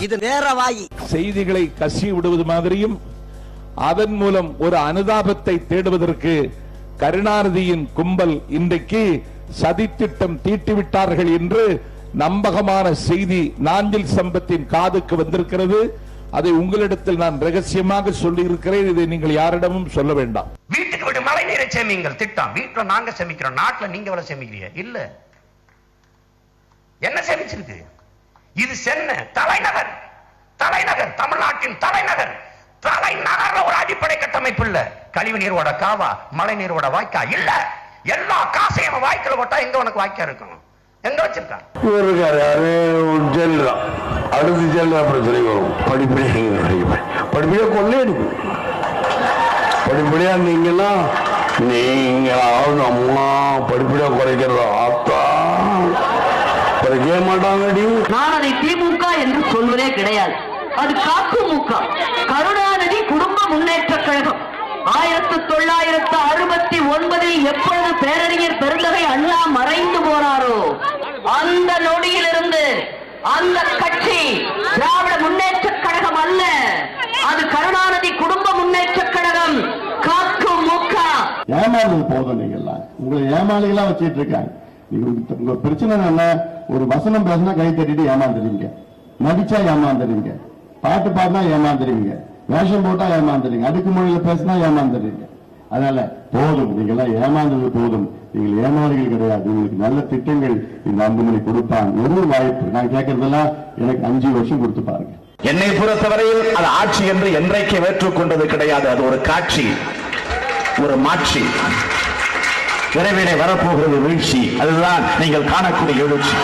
இது நேரவாயி செய்திகளை கசி விடுவது மாதிரியும் அதன் மூலம் ஒரு அனுதாபத்தை தேடுவதற்கு கருணாநிதியின் கும்பல் இன்றைக்கு சதித்திட்டம் தீட்டிவிட்டார்கள் என்று நம்பகமான செய்தி நாஞ்சில் சம்பத்தின் காதுக்கு வந்திருக்கிறது. அதை உங்களிடத்தில் நான் ரகசியமாக சொல்லி இருக்கிறேன். இதை நீங்கள் யாரிடமும் சொல்ல வேண்டாம். வீட்டுக்கு விட்டு மழை நீரை சேமிங்கள் திட்டம். வீட்டுல நாங்க சேமிக்கிறோம், நாட்டுல நீங்க எவ்வளவு சேமிக்கிறீங்க? இல்ல, என்ன சேமிச்சிருக்கு? இது சென்னை தலைநகர், தலைநகர், தமிழ்நாட்டின் தலைநகர். தலைநகர்ல ஒரு அடிப்படை கட்டமைப்பு இல்ல. கழிவு நீரோட காவா, மழை நீரோட வாய்க்கா இல்ல. எல்லா காசையும் வாய்க்கல போட்டா எங்க உனக்கு வாய்க்கா இருக்கும்? எங்க வச்சிருக்கான்? அடுத்து ஜெல்ரா பிரச்சனை வரும். படிப்படியா கொள்ளையடிப்பு, படிப்படியா நீங்கெல்லாம் அம்மா படிப்படியா குறைக்கிறதா ஆத்தா குறைக்க மாட்டாங்கடி. நான் அதை திமுக என்று சொல்வதே கிடையாது. அது காக்குமுக, கருணாநிதி குடும்ப முன்னேற்ற கழகம். 1969 எப்பொழுது பேரறிஞர் பெருந்தகை அண்ணா மறைந்து போனாரோ அந்த நொடியிலிருந்து அந்த கட்சி திராவிட முன்னேற்ற கழகம் அல்ல, அது கருணாநிதி குடும்ப முன்னேற்ற கழகம், காக்குமுக. ஏமாந்தது போதும். நீங்கெல்லாம் உங்களை ஏமாளிகளா வச்சிட்டு இருக்காங்க. உங்க பிரச்சனை என்ன? ஒரு வசனம் பேசினா கை தட்டிட்டு ஏமாந்துறீங்க, நடிச்சா ஏமாந்துறீங்க, பாட்டு பாடினா ஏமாந்துறீங்க, வேஷம் போட்டா ஏமாந்துறீங்க, அடுக்கு மொழியில பேசினா ஏமாந்துறீங்க. அதனால போதும், நீங்க எல்லாம் ஏமாந்தது போதும். நீங்கள் ஏமாளிகள் கிடையாது. உங்களுக்கு நல்ல திட்டங்கள் இந்த அன்புமணி கொடுப்பாங்க. ஒரு வாய்ப்பு நான் கேட்கறதெல்லாம் எனக்கு 5 வருஷம் கொடுத்து பாருங்க. என்னை பொறுத்தவரையில் அது ஆட்சி என்று என்றைக்கு ஏற்றுக்கொண்டது கிடையாது. அது ஒரு காட்சி, ஒரு மாட்சி. விரைவிலே வரப்போகிறது வீழ்ச்சி. அதுதான் நீங்கள் காணக்கூடிய எழுச்சி.